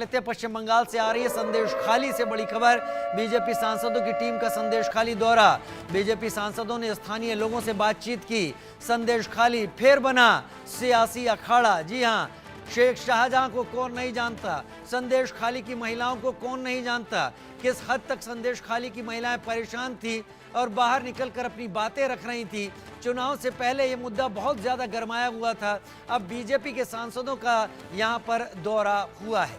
लेते हैं पश्चिम बंगाल से आ रही है संदेश खाली से बड़ी खबर। बीजेपी सांसदों की टीम का संदेश खाली दौरा। बीजेपी सांसदों ने स्थानीय लोगों से बातचीत की। संदेश खाली फिर बना सियासी अखाड़ा। जी हां, शेख शाहजहां को कौन नहीं जानता, संदेश खाली की महिलाओं को कौन नहीं जानता। किस हद तक संदेश खाली की महिलाएं परेशान थी और बाहर निकलकर अपनी बातें रख रही थी। चुनाव से पहले ये मुद्दा बहुत ज्यादा गरमाया हुआ था। अब बीजेपी के सांसदों का यहां पर दौरा हुआ है।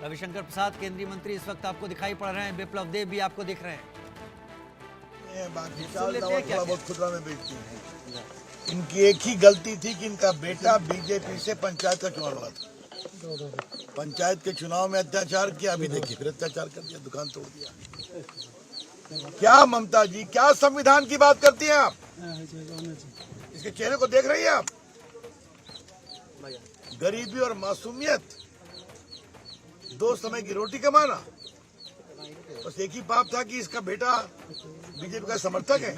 रविशंकर प्रसाद केंद्रीय मंत्री इस वक्त आपको दिखाई पड़ रहे हैं, बिप्लब देव भी आपको दिख रहे हैं। बहुत खुदरा में बेचती हैं। इनकी एक ही गलती थी कि इनका बेटा बीजेपी से पंचायत का चुनाव लड़ा था। पंचायत के चुनाव में अत्याचार किया, अभी देखिए फिर अत्याचार कर दिया, दुकान तोड़ दिया। क्या ममता जी, क्या संविधान की बात करती हैं आप? इसके चेहरे को देख रही हैं आप? गरीबी और मासूमियत, दो समय की रोटी कमाना, बस एक ही पाप था कि इसका बेटा बीजेपी का समर्थक है।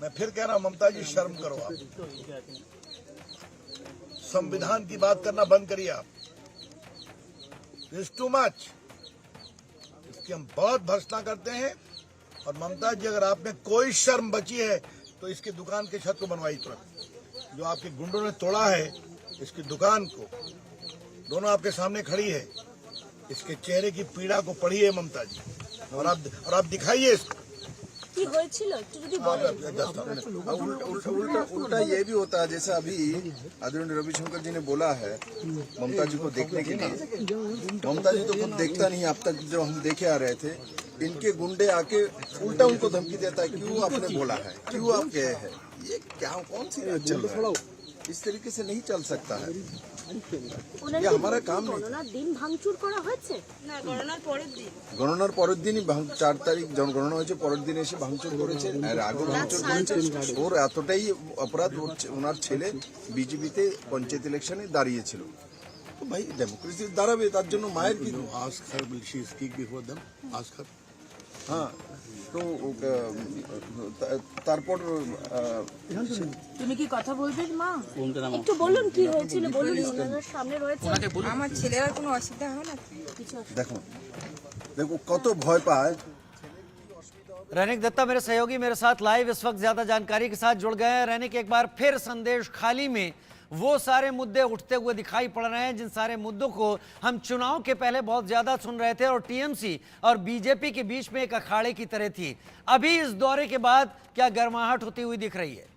मैं फिर कह रहा हूं, ममता जी शर्म करो आप। संविधान की बात करना बंद करिए आप। It's too much. इसकी हम बहुत भर्त्सना करते हैं। और ममता जी, अगर आप में कोई शर्म बची है तो इसकी दुकान के छत को बनवाई तुरंत। जो आपके गुंडों ने तोड़ा है इसकी दुकान को, दोनों आपके सामने खड़ी है। इसके चेहरे की पीड़ा को पढ़िए ममता जी, और आप दिखाइए इसको। उल्टा ये भी होता है, जैसे अभी आदरणीय रविशंकर जी ने बोला है ममता जी को देखने के लिए। ममता जी तो खुद देखता नहीं, अब तक जो हम देखे आ रहे थे, इनके गुंडे आके उल्टा उनको धमकी देता है, क्यों आपने बोला है, क्यों आप गए हैं। ये क्या, कौन सी राज चल रहा है? इस तरीके से नहीं चल सकता है। ये हमारा काम नहीं। दिन ভাঙচুর করা হয়েছে না, গণনার পরের দিনই 4 তারিখ গণনা হয়েছে, পরের দিন এসে ভাঙচুর করেছে, আর আগে ভাঙচুর করেছে। ওর এতটাই অপরাধ, ওনার ছেলে বিজেপিতে পঞ্চায়েত ইলেকশনে দাঁড়িয়েছিল। তো ভাই ডেমোক্রেসি দাঁড়াবে, তার জন্য মায়ের কি হ্যাঁ। তো তারপর তুমি কি কথা বলবে মা? একটু বলুন কি হয়েছিল, বলুন। ওনাদের সামনে রয়েছে, আমার ছেলের কোনো অসুবিধা হবে না। দেখো দেখো কত ভয় পায়। रैनिक दत्ता मेरे सहयोगी मेरे साथ लाइव इस वक्त ज्यादा जानकारी के साथ जुड़ गए हैं। रैनिक, एक बार फिर संदेश खाली में वो सारे मुद्दे उठते हुए दिखाई पड़ रहे हैं जिन सारे मुद्दों को हम चुनाव के पहले बहुत ज्यादा सुन रहे थे और टीएमसी और बीजेपी के बीच में एक अखाड़े की तरह थी। अभी इस दौरे के बाद क्या गर्माहट होती हुई दिख रही है?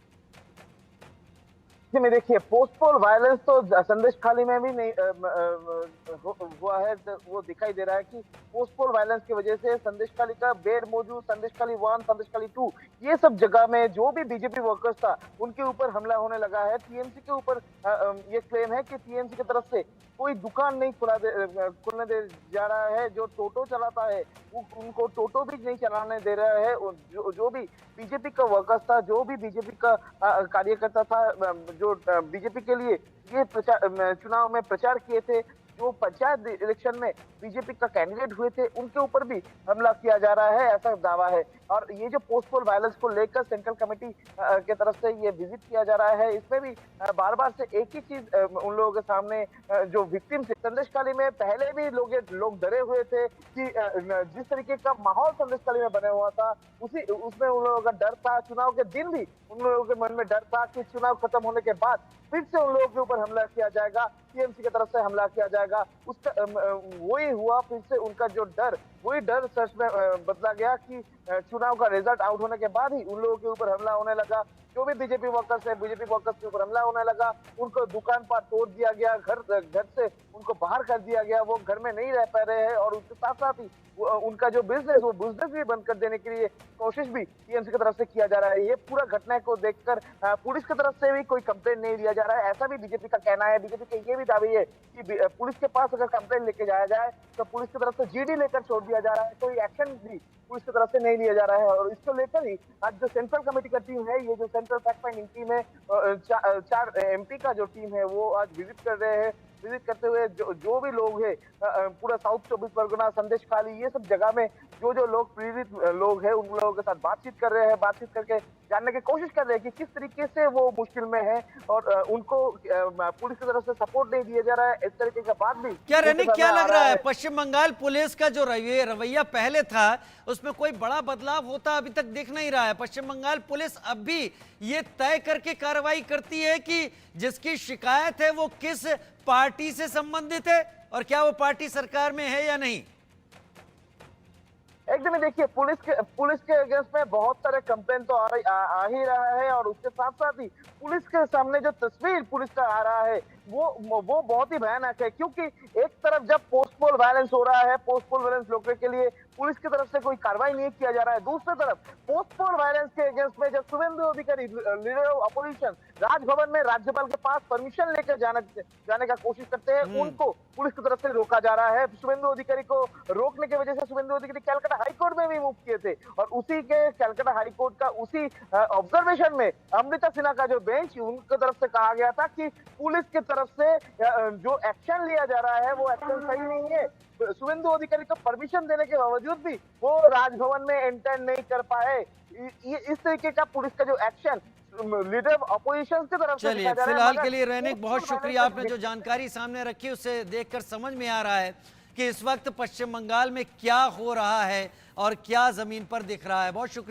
में देखिए, पोस्ट पोल वायलेंस तो संदेश खाली में भी नहीं हुआ है। तो वो दिखाई दे रहा है कि पोस्ट पोल वायलेंस की वजह से संदेश खाली का बेर मौजूद, संदेश खाली 1, संदेश खाली 2, ये सब जगह में जो भी बीजेपी वर्कर्स था उनके ऊपर हमला होने लगा है। टीएमसी के ऊपर ये क्लेम है कि टीएमसी की तरफ से कोई दुकान नहीं खुलने दे जा रहा है। जो टोटो चलाता है उनको टोटो भी नहीं चलाने दे रहा है। जो भी बीजेपी का वर्कर्स था, जो भी बीजेपी का कार्यकर्ता था, जो बीजेपी के लिए ये चुनाव में प्रचार किए थे, जो पंचायत इलेक्शन में बीजेपी का कैंडिडेट हुए थे, उनके ऊपर भी हमला किया जा रहा है, ऐसा दावा है। और ये जो पोस्ट पोल वायलेंस को लेकर सेंट्रल कमेटी के तरफ से ये विजिट किया जा रहा है, इसमें भी बार बार से एक ही चीज उन लोगों के सामने, जो विक्टिम थे संदेश खाली में, पहले भी लोग डरे हुए थे कि जिस तरीके का माहौल संदेश खाली में बने हुआ था उसमें उन लोगों का डर था। चुनाव के दिन भी उन लोगों के मन में डर था कि चुनाव खत्म होने के बाद फिर से उन लोगों के ऊपर हमला किया जाएगा, टीएमसी की तरफ से हमला किया जाएगा। उसका वही हुआ, फिर से उनका जो डर, वही डर सच में बदला गया कि चुनाव का रिजल्ट आउट होने के बाद ही उन लोगों के ऊपर हमला होने लगा। जो भी बीजेपी वर्कर्स है, बीजेपी वर्कर्स के ऊपर हमला होने लगा। उनको दुकान पर तोड़ दिया गया, घर से उनको बाहर कर दिया गया, वो घर में नहीं रह पा रहे हैं। और उसके साथ साथ ही उनका जो बिजनेस, वो बिजनेस भी बंद कर देने के लिए कोशिश भी टीएमसी की तरफ से किया जा रहा है। ये पूरा घटना को देखकर पुलिस की तरफ से भी कोई कंप्लेंट नहीं लिया जा रहा है, ऐसा भी बीजेपी का कहना है। बीजेपी का ये भी दावी है कि पुलिस के पास अगर कंप्लेंट लेके जाया जाए तो पुलिस की तरफ से जीडी लेकर छोड़ दिया जा रहा है, कोई एक्शन भी पुलिस की तरफ से नहीं लिया जा रहा है। और इसको लेकर ही आज जो सेंट्रल कमेटी का टीम है, ये जो सेंट्रल फैक्ट फाइंडिंग टीम है, 4 एमपी का जो टीम है, वो आज विजिट कर रहे हैं। विजिट करते हुए जो भी लोग हैं, पूरा साउथ 24 परगना, संदेश खाली, ये सब जगह में जो लोग पीड़ित लोग हैं, उन लोगों के साथ बातचीत कर रहे हैं। बातचीत करके जानने की कोशिश कर रहे हैं कि किस तरीके से वो मुश्किल में है और उनको पुलिस की तरफ से सपोर्ट नहीं दिया जा रहा है। इस तरीके का बात भी क्या रैनिक क्या लग रहा है, पश्चिम बंगाल पुलिस का जो रवैया पहले था उसमें कोई बड़ा बदलाव होता अभी तक दिख नहीं रहा है? पश्चिम बंगाल पुलिस अब भी ये तय करके कार्रवाई करती है कि जिसकी शिकायत है वो किस पार्टी से संबंधित है और क्या वो पार्टी सरकार में है या नहीं? एकदम ही देखिए, पुलिस के अगेंस्ट में बहुत सारे कंप्लेन तो आ ही रहा है और उसके साथ साथ ही पुलिस के सामने जो तस्वीर पुलिस का आ रहा है वो बहुत ही भयानक है, क्योंकि एक तरफ जब पोस्ट पोल वायलेंस हो रहा है, पोस्ट पोल वायलेंस रोकने के लिए पुलिस की तरफ से कोई कार्रवाई नहीं किया जा रहा है, दूसरी तरफ पोस्ट पोल वायलेंस के अगेंस्ट में जब शुभेंदु अधिकारी लीडर ऑफ अपोजिशन राजभवन में राज्यपाल के पास परमिशन लेकर जाने का कोशिश करते हैं, उनको पुलिस की तरफ से रोका जा रहा है। शुभेंदु अधिकारी को रोकने की वजह से शुभेंदु अधिकारी कलकत्ता हाईकोर्ट में भी मूव किए थे और उसी के कलकत्ता हाईकोर्ट का उसी ऑब्जर्वेशन में अमृता सिन्हा का जो बेंच उनकी तरफ से कहा गया था कि पुलिस की तरफ से जो एक्शन लिया जा रहा है वो एक्शन सही नहीं है। शुभेंदु अधिकारी को परमिशन देने के बावजूद भी वो राजभवन में एंटर नहीं कर पाए। इस तरीके का पुलिस का जो एक्शन लीडर ऑफ अपोजिशन की तरफ से चलिए, फिलहाल के लिए रैनिक बहुत शुक्रिया, आपने जो जानकारी सामने रखी उससे देखकर समझ में आ रहा है कि इस वक्त पश्चिम बंगाल में क्या हो रहा है और क्या जमीन पर दिख रहा है। बहुत शुक्रिया।